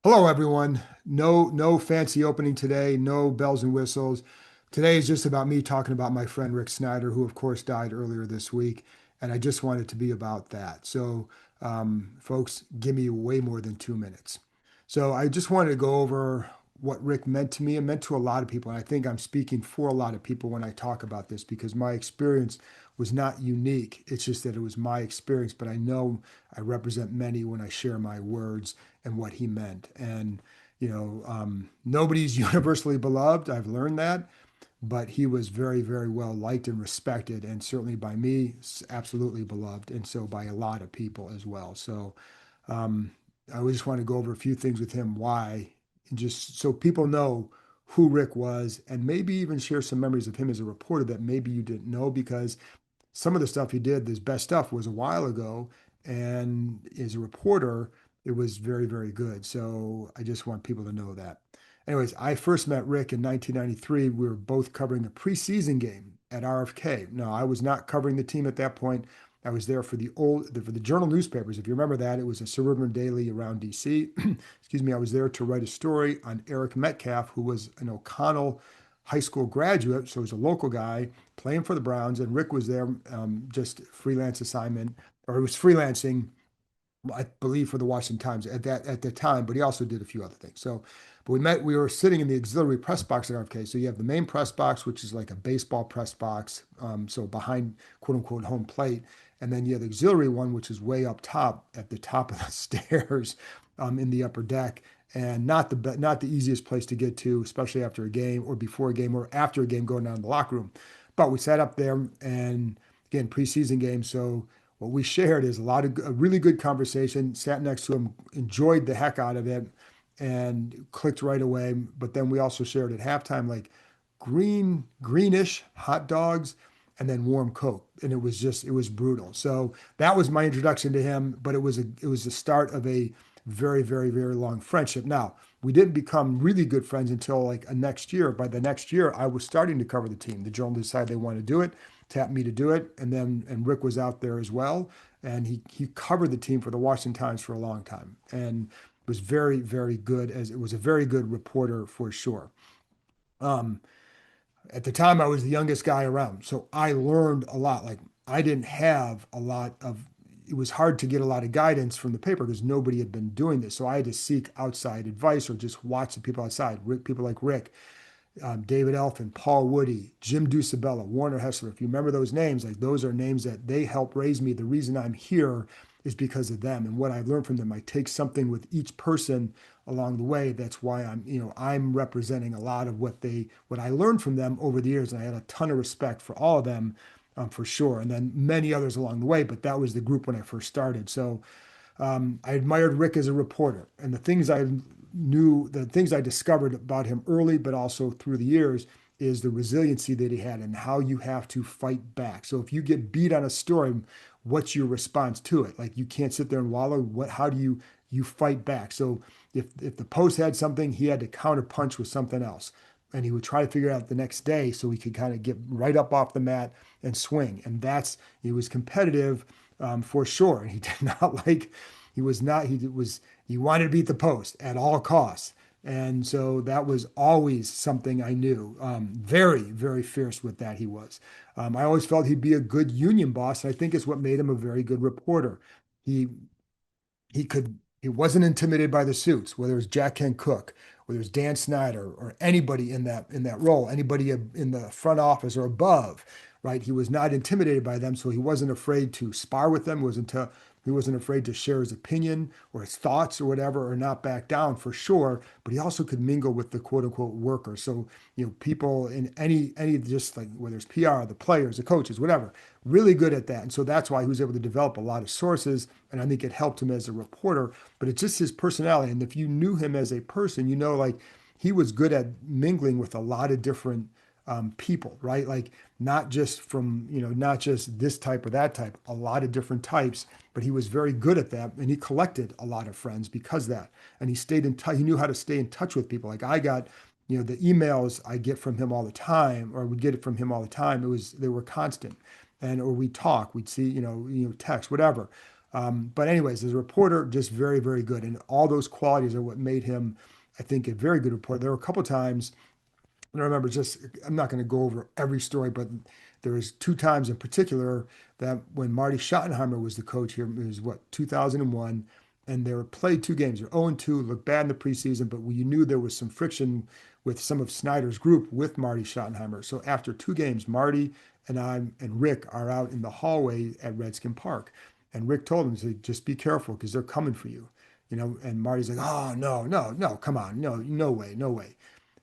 Hello, everyone. No fancy opening today, no bells and whistles. Today is just about me talking about my friend Rick Snyder, who, of course, died earlier this week. And I just wanted to be about that. So, folks, give me way more than 2 minutes. So, I just wanted to go over what Rick meant to me and meant to a lot of people. And I think I'm speaking for a lot of people when I talk about this because my experience was not unique. It's just that it was my experience, but I know I represent many when I share my words and what he meant. And, nobody's universally beloved. I've learned that, but he was very, very well liked and respected, and certainly by me, absolutely beloved, and so by a lot of people as well. So um, I just want to go over a few things with him, why, and just so people know who Rick was, and maybe even share some memories of him as a reporter that maybe you didn't know because some of the stuff he did, his best stuff was a while ago. And as a reporter, it was very, very good. So I just want people to know that. Anyways, I first met Rick in 1993. We were both covering a preseason game at RFK. No, I was not covering the team at that point. I was there for the journal newspapers. If you remember that, it was a suburban daily around DC. Excuse me. I was there to write a story on Eric Metcalf, who was an O'Connell high school graduate, so he was a local guy playing for the Browns, and Rick was there, just freelance assignment, or he was freelancing, I believe, for the Washington Times at the time, but he also did a few other things. So, but we met. We were sitting in the auxiliary press box at RFK. So you have the main press box, which is like a baseball press box, so behind quote unquote home plate, and then you have the auxiliary one, which is way up top at the top of the stairs, in the upper deck. And not the easiest place to get to, especially after a game or before a game or after a game going down in the locker room. But we sat up there and again, preseason game. So what we shared is a really good conversation, sat next to him, enjoyed the heck out of it and clicked right away. But then we also shared at halftime, like greenish hot dogs and then warm Coke. And it was brutal. So that was my introduction to him, but it was the start of a very, very, very long friendship. Now, we didn't become really good friends until like a next year. By the next year, I was starting to cover the team. The Journal decided they wanted to do it, tapped me to do it, and Rick was out there as well, and he covered the team for the Washington Times for a long time, and was very, very good as it was a very good reporter for sure. Um, at the time, I was the youngest guy around, so I learned a lot. Like I didn't have a lot of. It was hard to get a lot of guidance from the paper because nobody had been doing this. So I had to seek outside advice or just watch the people outside, people like Rick, David Elfin, Paul Woody, Jim Dusabella, Warner Hessler. If you remember those names, like those are names that they helped raise me. The reason I'm here is because of them and what I learned from them. I take something with each person along the way. That's why I'm representing a lot of what I learned from them over the years. And I had a ton of respect for all of them, for sure. And then many others along the way, but that was the group when I first started. So I admired Rick as a reporter, and the things I discovered about him early, but also through the years, is the resiliency that he had and how you have to fight back. So if you get beat on a story, what's your response to it? Like you can't sit there and wallow. How do you fight back? So if the Post had something, he had to counter punch with something else. And he would try to figure it out the next day so he could kind of get right up off the mat and swing. And he was competitive, for sure. And he did not like, he was not, he wanted to beat the Post at all costs. And so that was always something I knew. Very, very fierce with that he was. I always felt he'd be a good union boss. And I think it's what made him a very good reporter. He he wasn't intimidated by the suits, whether it was Jack Kent Cook, whether it was Dan Snyder or anybody in that role, anybody in the front office or above, right? He was not intimidated by them, so he wasn't afraid to spar with them. He wasn't afraid to share his opinion or his thoughts or whatever, or not back down for sure. But he also could mingle with the quote unquote workers. So people in any just like whether it's PR, the players, the coaches, whatever, really good at that. And so that's why he was able to develop a lot of sources. And I think it helped him as a reporter, but it's just his personality. And if you knew him as a person, like he was good at mingling with a lot of different people, right? Like not just this type or that type, a lot of different types, but he was very good at that. And he collected a lot of friends because of that. And he stayed in touch. He knew how to stay in touch with people. Like I got, the emails I get from him all the time, or would get it from him all the time. They were constant. Or we'd talk, we'd see, text, whatever. But anyways, as a reporter, just very, very good. And all those qualities are what made him, I think, a very good reporter. There were a couple times I remember just, I'm not going to go over every story, but there was two times in particular that when Marty Schottenheimer was the coach here, it was what, 2001, and they were played two games. They're 0-2, looked bad in the preseason, but you knew there was some friction with some of Snyder's group with Marty Schottenheimer. So after two games, Marty and I and Rick are out in the hallway at Redskin Park. And Rick told him, he said, just be careful because they're coming for you. And Marty's like, oh, no, no, no, come on. No, no way, no way.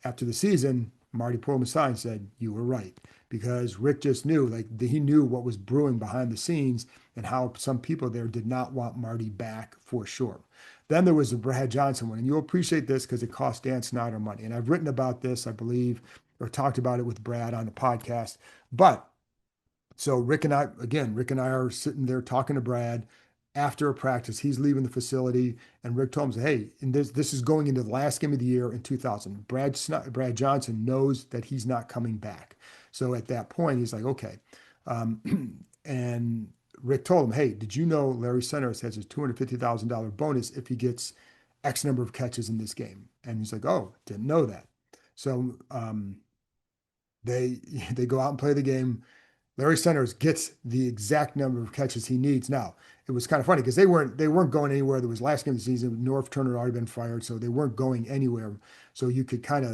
After the season, Marty pulled him aside and said, "You were right," because Rick just knew, like he knew what was brewing behind the scenes and how some people there did not want Marty back for sure. Then there was the Brad Johnson one, and you'll appreciate this because it cost Dan Snyder money. And I've written about this, I believe, or talked about it with Brad on the podcast. But so Rick and I are sitting there talking to Brad after a practice. He's leaving the facility, and Rick told him, "Hey, and this is going into the last game of the year in 2000. Brad Johnson knows that he's not coming back." So at that point, he's like, "Okay," and Rick told him, "Hey, did you know Larry Centers has a $250,000 bonus if he gets X number of catches in this game?" And he's like, "Oh, didn't know that." So they they go out and play the game. Larry Centers gets the exact number of catches he needs. Now, it was kind of funny because they weren't going anywhere. There was last game of the season, North Turner had already been fired, so they weren't going anywhere. So you could kind of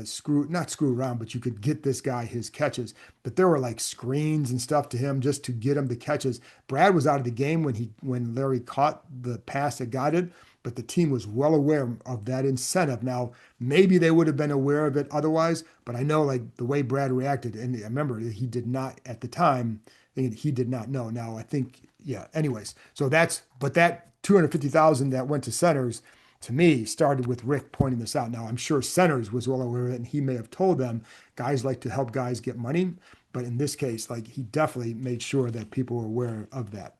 not screw around, but you could get this guy his catches. But there were like screens and stuff to him just to get him the catches. Brad was out of the game when Larry caught the pass that got it, but the team was well aware of that incentive. Now, maybe they would have been aware of it otherwise, but I know like the way Brad reacted, and I remember he did not at the time, he did not know. Now I think, yeah. Anyways, but that 250,000 that went to Centers to me started with Rick pointing this out. Now I'm sure Centers was well aware of it, and he may have told them guys like to help guys get money, but in this case, like he definitely made sure that people were aware of that.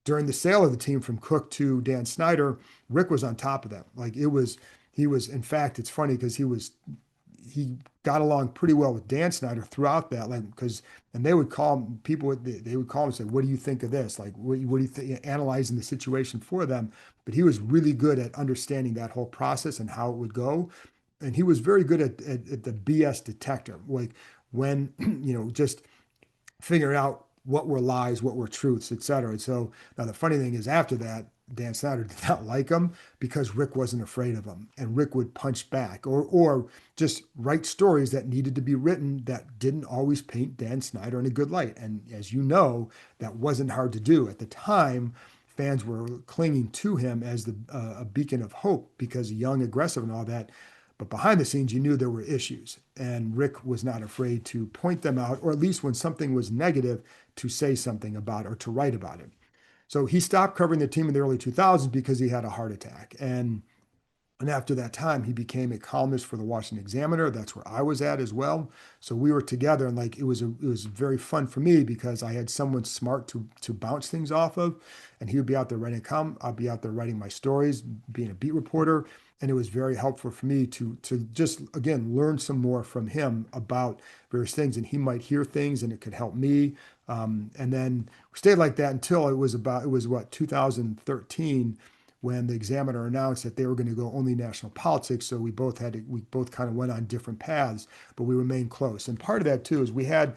During the sale of the team from Cook to Dan Snyder, Rick was on top of that. Like he was, in fact, it's funny because he got along pretty well with Dan Snyder throughout that, like, because, and they would call him, they would call him and say, "What do you think of this? Like, what do you think?" Analyzing the situation for them. But he was really good at understanding that whole process and how it would go. And he was very good at the BS detector. Like when, just figuring out what were lies, what were truths, et cetera. And so now the funny thing is after that, Dan Snyder did not like him because Rick wasn't afraid of him. And Rick would punch back or just write stories that needed to be written that didn't always paint Dan Snyder in a good light. And as you know, that wasn't hard to do. At the time, fans were clinging to him as a beacon of hope because young, aggressive, and all that. But behind the scenes, you knew there were issues. And Rick was not afraid to point them out, or at least when something was negative, to say something about it or to write about it. So he stopped covering the team in the early 2000s because he had a heart attack. And after that time, he became a columnist for the Washington Examiner. That's where I was at as well. So we were together, and like it was very fun for me because I had someone smart to bounce things off of, and he would be out there writing I'll be out there writing my stories, being a beat reporter, and it was very helpful for me to just again learn some more from him about various things, and he might hear things, and it could help me. And then we stayed like that until it was what 2013 when the Examiner announced that they were going to go only national politics. So we both kind of went on different paths, but we remained close. And part of that too is we had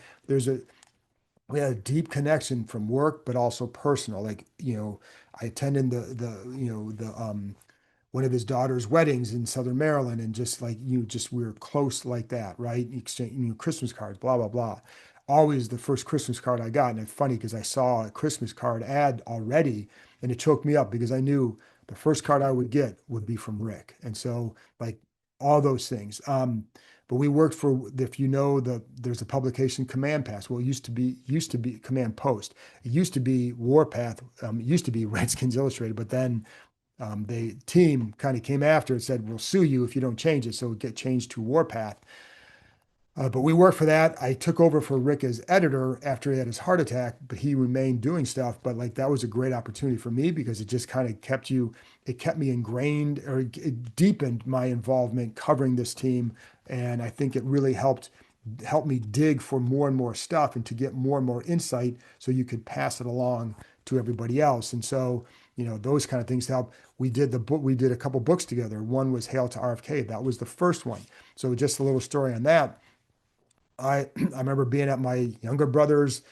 a deep connection from work, but also personal. Like, I attended the one of his daughter's weddings in Southern Maryland, and just like we were close like that, right? Exchange, Christmas cards, blah blah blah. Always the first Christmas card I got, and it's funny because I saw a Christmas card ad already, and it choked me up because I knew the first card I would get would be from Rick, and so like all those things. But we worked for, if there's a publication Command Pass. Well, it used to be Command Post. It used to be Warpath. It used to be Redskins Illustrated, but then the team kind of came after and said, "We'll sue you if you don't change it." So it get changed to Warpath. But we worked for that. I took over for Rick as editor after he had his heart attack, but he remained doing stuff. But like that was a great opportunity for me because it just kind of it kept me ingrained, or it deepened my involvement covering this team. And I think it really helped me dig for more and more stuff and to get more and more insight so you could pass it along to everybody else. And so those kind of things to help. We did a couple books together. One was Hail to RFK. That was the first one. So just a little story on that. I remember being at my younger brother's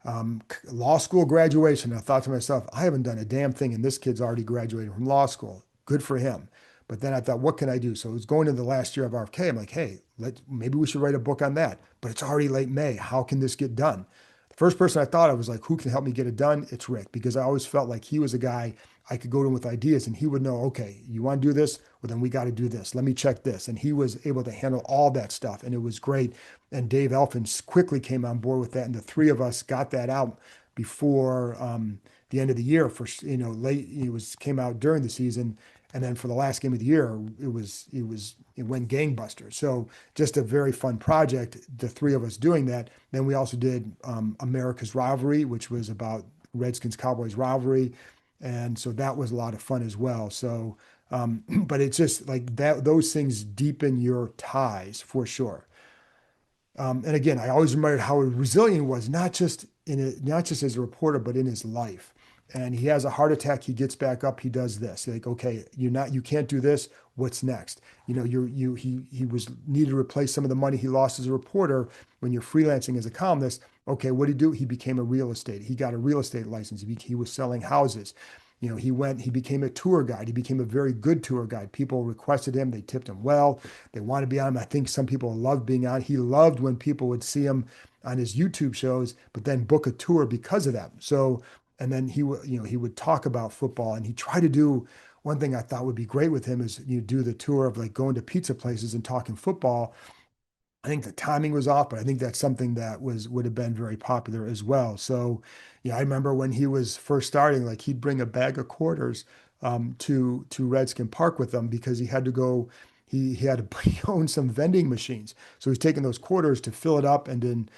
law school graduation. I thought to myself, I haven't done a damn thing, and this kid's already graduated from law school. Good for him. But then I thought, what can I do? So it was going into the last year of RFK. I'm like, hey, maybe we should write a book on that. But it's already late May. How can this get done? The first person I thought of was like, who can help me get it done? It's Rick, because I always felt like he was a guy I could go to him with ideas and he would know, okay, you want to do this? Well, then we got to do this. Let me check this. And he was able to handle all that stuff. And it was great. And Dave Elfin quickly came on board with that. And the three of us got that out before the end of the year for, late, came out during the season. And then for the last game of the year, it went gangbusters. So just a very fun project, the three of us doing that. Then we also did America's Rivalry, which was about Redskins Cowboys rivalry. And so that was a lot of fun as well. So, but it's just like that, those things deepen your ties for sure. And again, I always remembered how resilient he was, not just as a reporter, but in his life. And he has a heart attack, he gets back up, he does this. Like, okay, you can't do this. What's next? He was needed to replace some of the money he lost as a reporter when you're freelancing as a columnist. Okay, what did he do? He became a real estate. He got a real estate license. He was selling houses. He became a tour guide. He became a very good tour guide. People requested him. They tipped him well. They wanted to be on him. I think some people loved being on. He loved when people would see him on his YouTube shows, but then book a tour because of that. So, and then he would talk about football, and he tried to do one thing I thought would be great with him is you do the tour of like going to pizza places and talking football. I think the timing was off, but I think that's something that would have been very popular as well. So, yeah, I remember when he was first starting, like he'd bring a bag of quarters to Redskin Park with him because he had to go. He had to he owned some vending machines, so he's taking those quarters to fill it up and then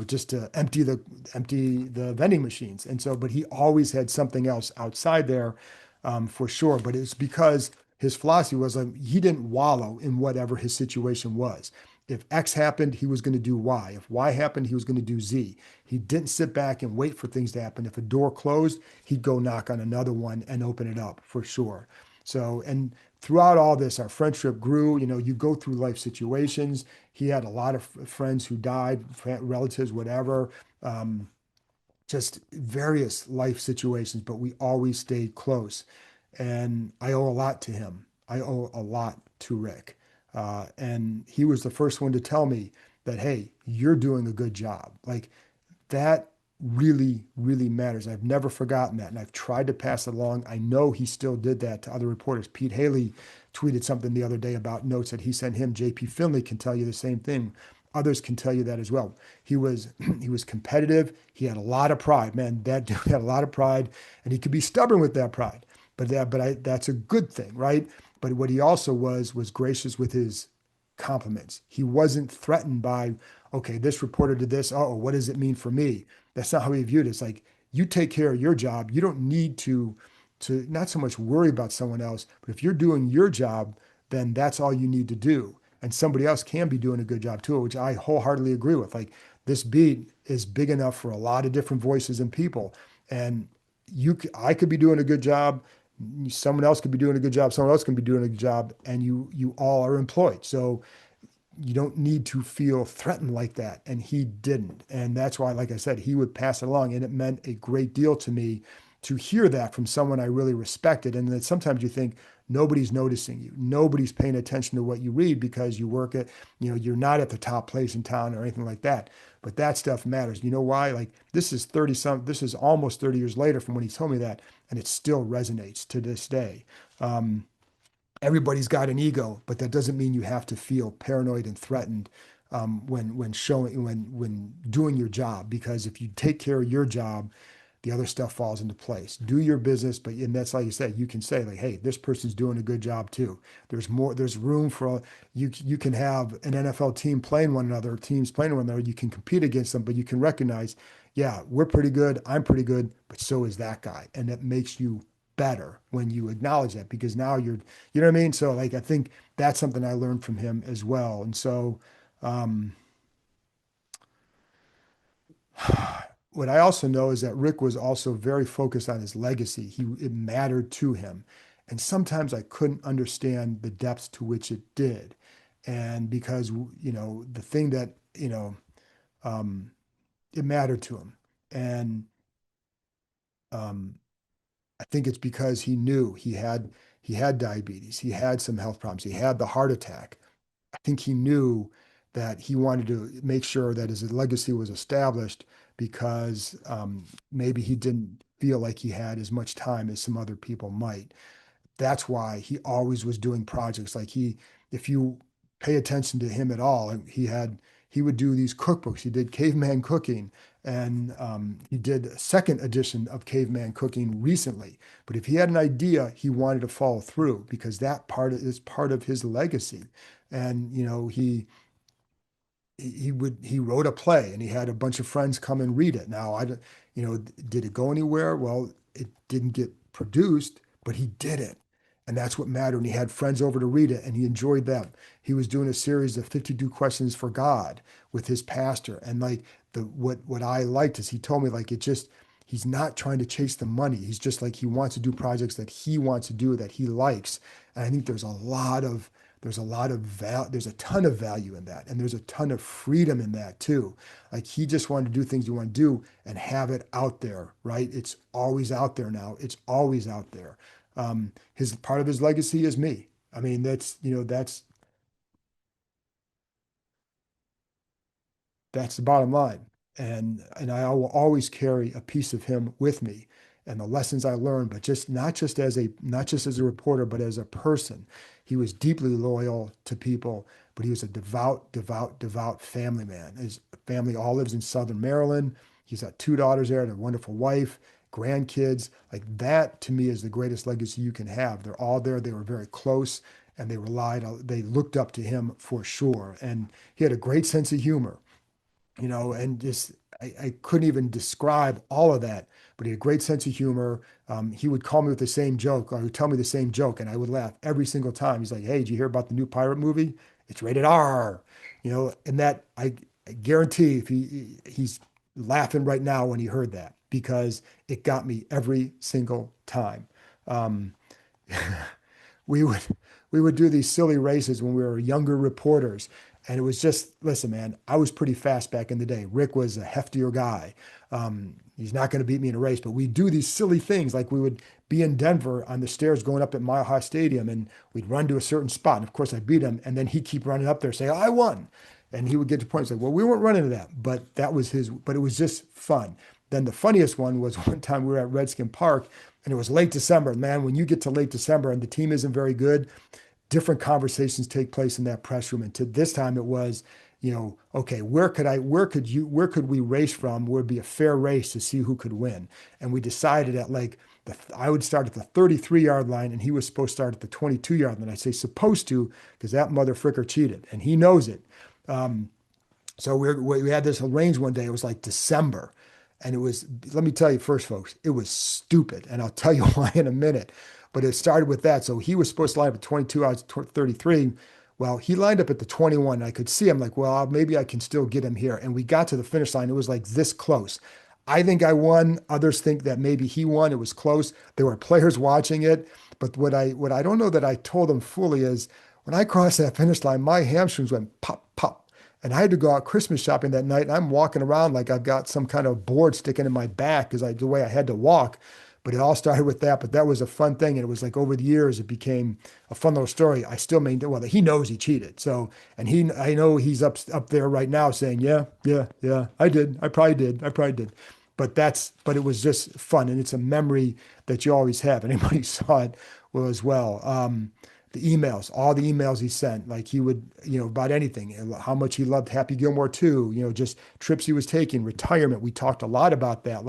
just to empty the vending machines. And so, but he always had something else outside there for sure. But it's because his philosophy was like he didn't wallow in whatever his situation was. If X happened, he was going to do Y. If Y happened, he was going to do Z. He didn't sit back and wait for things to happen. If a door closed, he'd go knock on another one and open it up for sure. So, and throughout all this, our friendship grew. You go through life situations. He had a lot of friends who died, relatives, whatever, just various life situations, but we always stayed close. And I owe a lot to him. I owe a lot to Rick. And he was the first one to tell me that, hey, you're doing a good job. Like that really, really matters. I've never forgotten that. And I've tried to pass it along. I know he still did that to other reporters. Pete Haley tweeted something the other day about notes that he sent him. JP Finley can tell you the same thing. Others can tell you that as well. He was he was competitive. He had a lot of pride, man. That dude had a lot of pride, and he could be stubborn with that pride. That's a good thing, right? But what he also was gracious with his compliments. He wasn't threatened by, okay, this reporter did this. Oh, what does it mean for me? That's not how he viewed it. It's like you take care of your job. You don't need to not so much worry about someone else, but if you're doing your job, then that's all you need to do. And somebody else can be doing a good job too, which I wholeheartedly agree with. Like this beat is big enough for a lot of different voices and people. And I could be doing a good job. Someone else could be doing a good job. Someone else can be doing a good job, and you all are employed. So you don't need to feel threatened like that. And he didn't. And that's why, like I said, he would pass it along. And it meant a great deal to me to hear that from someone I really respected. And then sometimes you think nobody's noticing you. Nobody's paying attention to what you read because you work at, you're not at the top place in town or anything like that. But that stuff matters. You know why? Like this is almost 30 years later from when he told me that, and it still resonates to this day. Um, Everybody's got an ego, but that doesn't mean you have to feel paranoid and threatened when doing your job. Because if you take care of your job, the other stuff falls into place. Do your business, but and that's like you said, you can say like, hey, this person's doing a good job too. There's more. There's room for you. You can have an NFL team playing one another, teams playing one another. You can compete against them, but you can recognize, yeah, we're pretty good. I'm pretty good, but so is that guy, and that makes you better when you acknowledge that because now you know what I mean? So like I think that's something I learned from him as well. And so um what I also know is that Rick was also very focused on his legacy. It mattered to him. And sometimes I couldn't understand the depths to which it did. And because, the thing that, um, it mattered to him. And um, I think it's because he knew he had diabetes, he had some health problems, he had the heart attack. I think he knew that he wanted to make sure that his legacy was established because maybe he didn't feel like he had as much time as some other people might. That's why he always was doing projects like if you pay attention to him at all, he would do these cookbooks. He did caveman cooking, and he did a second edition of caveman cooking recently. But if he had an idea, he wanted to follow through because that is part of his legacy. And he wrote a play and he had a bunch of friends come and read it. Now, did it go anywhere? Well, it didn't get produced, but he did it. And that's what mattered. And he had friends over to read it and he enjoyed them. He was doing a series of 52 questions for God with his pastor. And like what I liked is he told me like he's not trying to chase the money. He's just like he wants to do projects that he wants to do that he likes. And I think there's a ton of value in that, and there's a ton of freedom in that too. Like he just wanted to do things you want to do and have it out there, right? It's always out there now. It's always out there. His part of his legacy is me. I mean, that's the bottom line. And I will always carry a piece of him with me and the lessons I learned, but just not just as a reporter, but as a person. He was deeply loyal to people, but he was a devout, devout, devout family man. His family all lives in Southern Maryland. He's got two daughters there and a wonderful wife, grandkids. Like that to me is the greatest legacy you can have. They're all there. They were very close and they looked up to him for sure. And he had a great sense of humor, and just I couldn't even describe all of that, but he had a great sense of humor. He would call me with the same joke, or he would tell me the same joke, and I would laugh every single time. He's like, "Hey, did you hear about the new pirate movie? It's rated R." And that I guarantee if he's laughing right now when he heard that because it got me every single time. Um, we would we would do these silly races when we were younger reporters. And it was just, listen, man, I was pretty fast back in the day. Rick was a heftier guy. He's not going to beat me in a race, but we do these silly things like we would be in Denver on the stairs going up at Mile High Stadium and we'd run to a certain spot. And of course I beat him. And then he'd keep running up there saying, I won. And he would get to points like, well, we weren't running to that, but it was just fun. Then the funniest one was one time we were at Redskin Park and it was late December. Man, when you get to late December and the team isn't very good, different conversations take place in that press room. And to this time it was, okay, where could we race from? Where would be a fair race to see who could win? And we decided at like I would start at the 33-yard line and he was supposed to start at the 22-yard line. I say supposed to, because that mother fricker cheated and he knows it. Um, so we had this arranged one day. It was like December. And let me tell you first, folks, it was stupid. And I'll tell you why in a minute. But it started with that. So he was supposed to line up at 22, I was 33. Well, he lined up at the 21. And I could see him like, well, maybe I can still get him here. And we got to the finish line. It was like this close. I think I won. Others think that maybe he won. It was close. There were players watching it. But what I don't know that I told them fully is when I crossed that finish line, my hamstrings went pop, pop. And I had to go out Christmas shopping that night. And I'm walking around like I've got some kind of board sticking in my back because the way I had to walk. But it all started with that. But that was a fun thing. And it was like over the years, it became a fun little story. I still maintain, well, he knows he cheated. So, and I know he's up there right now saying, yeah, yeah, yeah, I did. I probably did. I probably did. But it was just fun. And it's a memory that you always have. Anybody who saw it will as well. The emails, all the emails he sent, like he would, about anything, how much he loved Happy Gilmore 2, just trips he was taking, retirement. We talked a lot about that,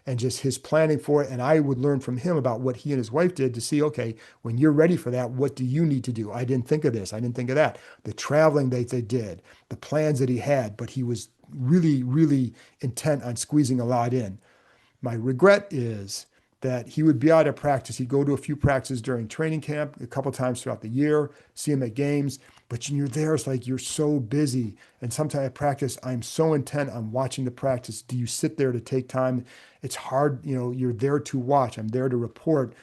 and just his planning for it. And I would learn from him about what he and his wife did to see, okay, when you're ready for that, what do you need to do? I didn't think of this. I didn't think of that. The traveling that they did, the plans that he had, but he was really, really intent on squeezing a lot in. My regret is that he would be out at practice. He'd go to a few practices during training camp, a couple times throughout the year, see him at games. But when you're there, it's like you're so busy. And sometimes at practice, I'm so intent on watching the practice. Do you sit there to take time? It's hard, you're there to watch. I'm there to report.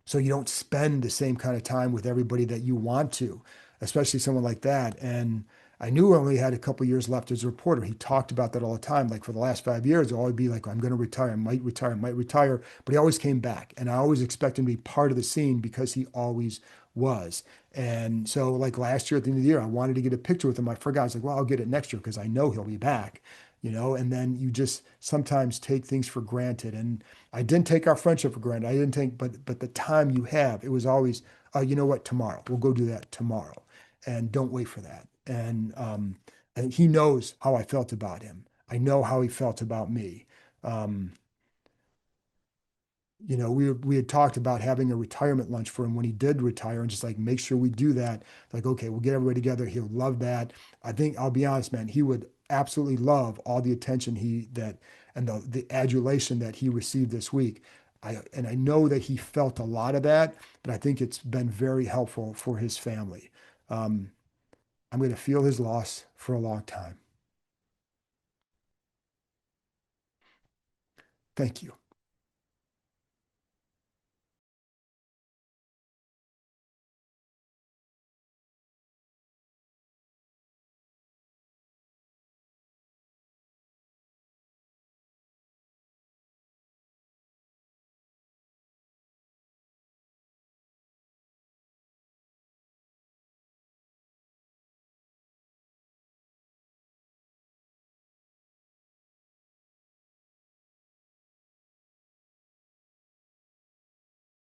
So you don't spend the same kind of time with everybody that you want to, especially someone like that. And I knew I only had a couple years left as a reporter. He talked about that all the time. Like for the last 5 years, it'll always be like, I'm going to retire, I might retire, I might retire. But he always came back. And I always expect him to be part of the scene because he always was. And so, like last year at the end of the year, I wanted to get a picture with him. I forgot. I was like, well, I'll get it next year because I know he'll be back, and then you just sometimes take things for granted. And I didn't take our friendship for granted. I didn't think, but the time you have, it was always, you know what, tomorrow. We'll go do that tomorrow. And don't wait for that. And he knows how I felt about him. I know how he felt about me. Um, we had talked about having a retirement lunch for him when he did retire and just like make sure we do that. Like, okay, we'll get everybody together. He'll love that. I think I'll be honest, man, he would absolutely love all the attention and the adulation that he received this week. I know that he felt a lot of that, but I think it's been very helpful for his family. Um, I'm going to feel his loss for a long time. Thank you.